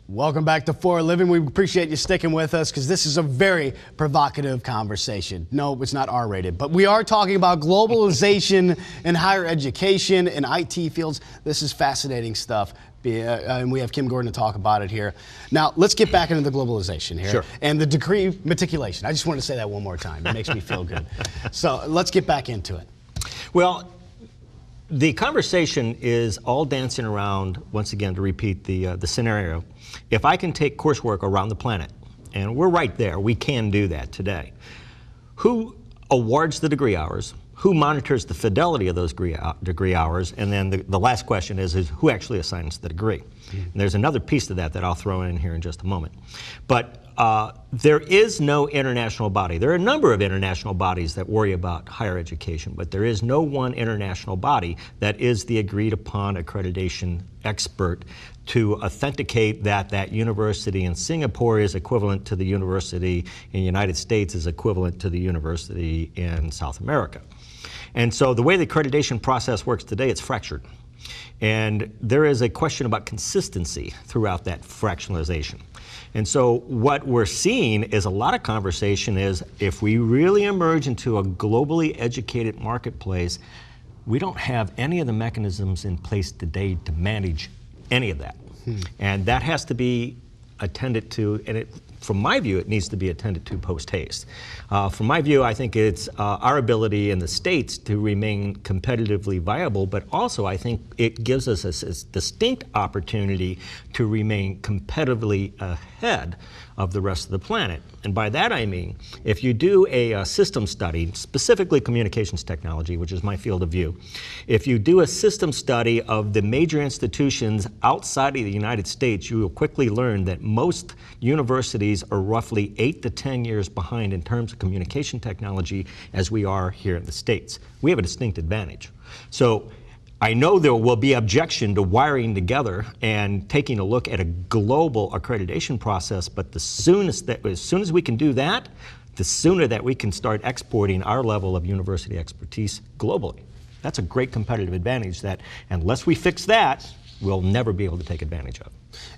Welcome back to For a Living. We appreciate you sticking with us because this is a very provocative conversation. No, it's not R-rated, but we are talking about globalization in higher education and IT fields. This is fascinating stuff. And we have Kim Gordon to talk about it here. Now, let's get back into the globalization here. Sure. And the degree meticulation. I just want to say that one more time. It makes me feel good. So let's get back into it. Well, the conversation is all dancing around, once again, to repeat the scenario. If I can take coursework around the planet, and we're right there, we can do that today. Who awards the degree hours? Who monitors the fidelity of those degree hours? And then the last question is who actually assigns the degree? And there's another piece to that I'll throw in here in just a moment. But there is no international body. There are a number of international bodies that worry about higher education, but there is no one international body that is the agreed upon accreditation expert to authenticate that that university in Singapore is equivalent to the university in the United States is equivalent to the university in South America. And so the way the accreditation process works today, it's fractured. And there is a question about consistency throughout that fractionalization. And so what we're seeing is a lot of conversation is if we really emerge into a globally educated marketplace, we don't have any of the mechanisms in place today to manage any of that. And that has to be attended to, and from my view, it needs to be attended to post-haste. From my view, I think it's our ability in the States to remain competitively viable, but also I think it gives us a distinct opportunity to remain competitively ahead of the rest of the planet. And by that I mean, if you do a system study, specifically communications technology, which is my field of view, if you do a system study of the major institutions outside of the United States, you will quickly learn that most universities are roughly 8 to 10 years behind in terms of communication technology as we are here in the States. We have a distinct advantage. So I know there will be objection to wiring together and taking a look at a global accreditation process, but as soon as we can do that, the sooner that we can start exporting our level of university expertise globally. That's a great competitive advantage that unless we fix that, we'll never be able to take advantage of.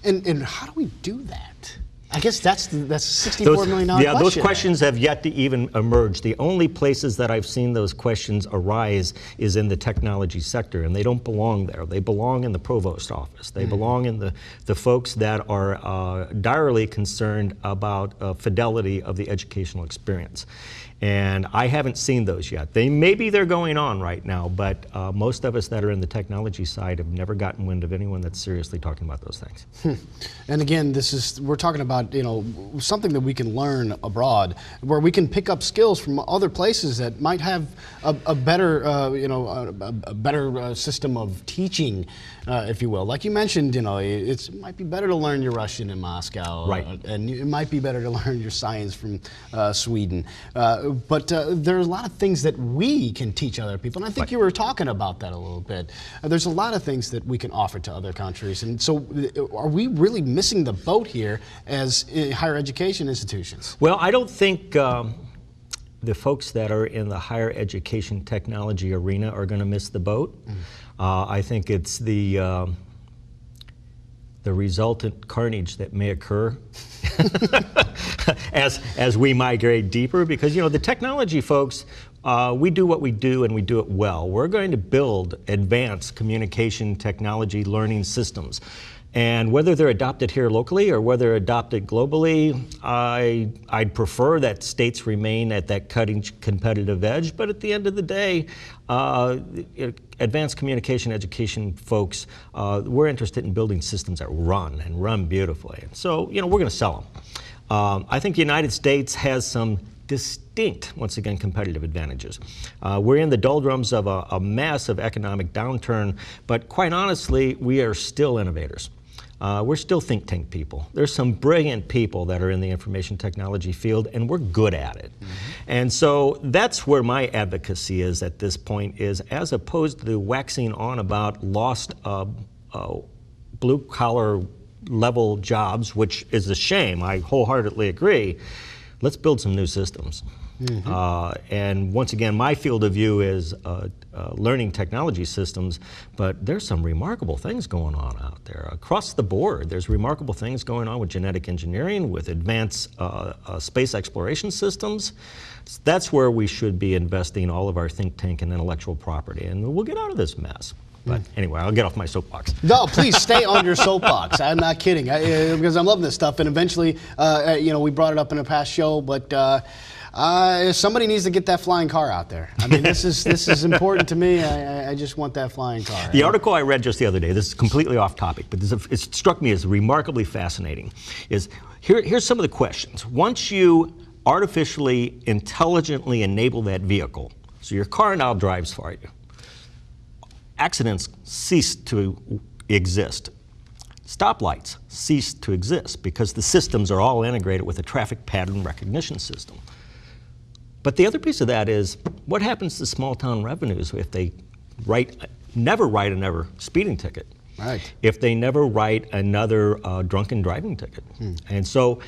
And how do we do that? I guess that's a $64 million question. Yeah, those questions have yet to even emerge. The only places that I've seen those questions arise is in the technology sector, and they don't belong there. They belong in the provost office. They belong in the folks that are direly concerned about fidelity of the educational experience. And I haven't seen those yet. Maybe they're going on right now, but most of us that are in the technology side have never gotten wind of anyone that's seriously talking about those things. And again, we're talking about something that we can learn abroad, where we can pick up skills from other places that might have a better system of teaching, if you will. Like you mentioned, it might be better to learn your Russian in Moscow, right? And it might be better to learn your science from Sweden. But there are a lot of things that we can teach other people, and I think you were talking about that a little bit. There's a lot of things that we can offer to other countries, and so are we really missing the boat here as higher education institutions? Well, I don't think the folks that are in the higher education technology arena are going to miss the boat. I think it's the resultant carnage that may occur as we migrate deeper, because the technology folks, we do what we do and we do it well. We're going to build advanced communication technology learning systems. And whether they're adopted here locally or whether they're adopted globally, I'd prefer that states remain at that cutting competitive edge. But at the end of the day, advanced communication education folks, we're interested in building systems that run and run beautifully. And so, we're going to sell them. I think the United States has some distinct, once again, competitive advantages. We're in the doldrums of a massive economic downturn, but quite honestly, we are still innovators. We're still think tank people. There's some brilliant people that are in the information technology field, and we're good at it. And so that's where my advocacy is at this point, is as opposed to waxing on about lost blue-collar level jobs, which is a shame, I wholeheartedly agree, let's build some new systems. And once again, my field of view is learning technology systems, but there's some remarkable things going on out there. Across the board, there's remarkable things going on with genetic engineering, with advanced space exploration systems. That's where we should be investing all of our think tank and intellectual property, and we'll get out of this mess. But anyway, I'll get off my soapbox. No, please stay on your soapbox. I'm not kidding, because I'm loving this stuff. And eventually, we brought it up in a past show, but somebody needs to get that flying car out there. I mean, this is important to me. I just want that flying car. The article I read just the other day, this is completely off topic, but it struck me as remarkably fascinating, is here's some of the questions. Once you artificially, intelligently enable that vehicle, so your car now drives for you, accidents cease to exist. Stoplights cease to exist because the systems are all integrated with a traffic pattern recognition system. But the other piece of that is, what happens to small town revenues if they never write another speeding ticket? Right. If they never write another drunken driving ticket. And so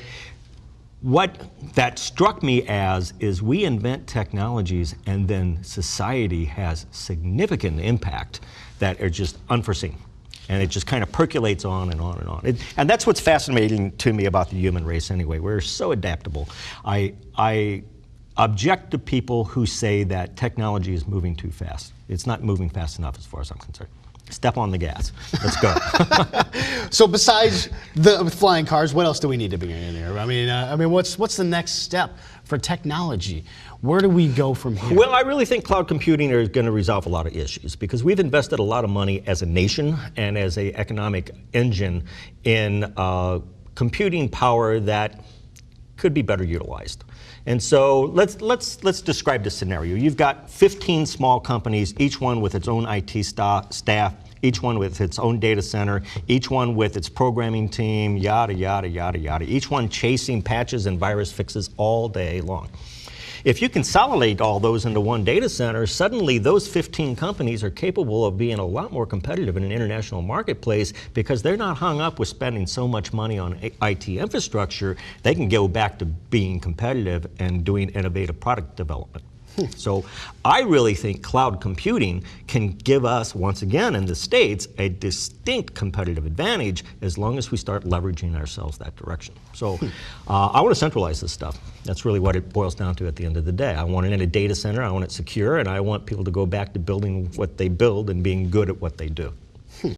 what that struck me as is we invent technologies and then society has significant impact that are just unforeseen. And it just kind of percolates on and on and on. And that's what's fascinating to me about the human race anyway. We're so adaptable. I object to people who say that technology is moving too fast. It's not moving fast enough as far as I'm concerned. Step on the gas. Let's go. So besides the flying cars, what else do we need to bring in there? I mean, what's the next step for technology? Where do we go from here? Well, I really think cloud computing is going to resolve a lot of issues because we've invested a lot of money as a nation and as an economic engine in computing power that could be better utilized. And so let's describe the scenario. You've got 15 small companies, each one with its own IT staff, each one with its own data center, each one with its programming team, yada, yada, yada, yada, each one chasing patches and virus fixes all day long. If you consolidate all those into one data center, suddenly those 15 companies are capable of being a lot more competitive in an international marketplace because they're not hung up with spending so much money on IT infrastructure. They can go back to being competitive and doing innovative product development. So I really think cloud computing can give us, once again in the States, a distinct competitive advantage as long as we start leveraging ourselves that direction. So I want to centralize this stuff. That's really what it boils down to at the end of the day. I want it in a data center, I want it secure, and I want people to go back to building what they build and being good at what they do.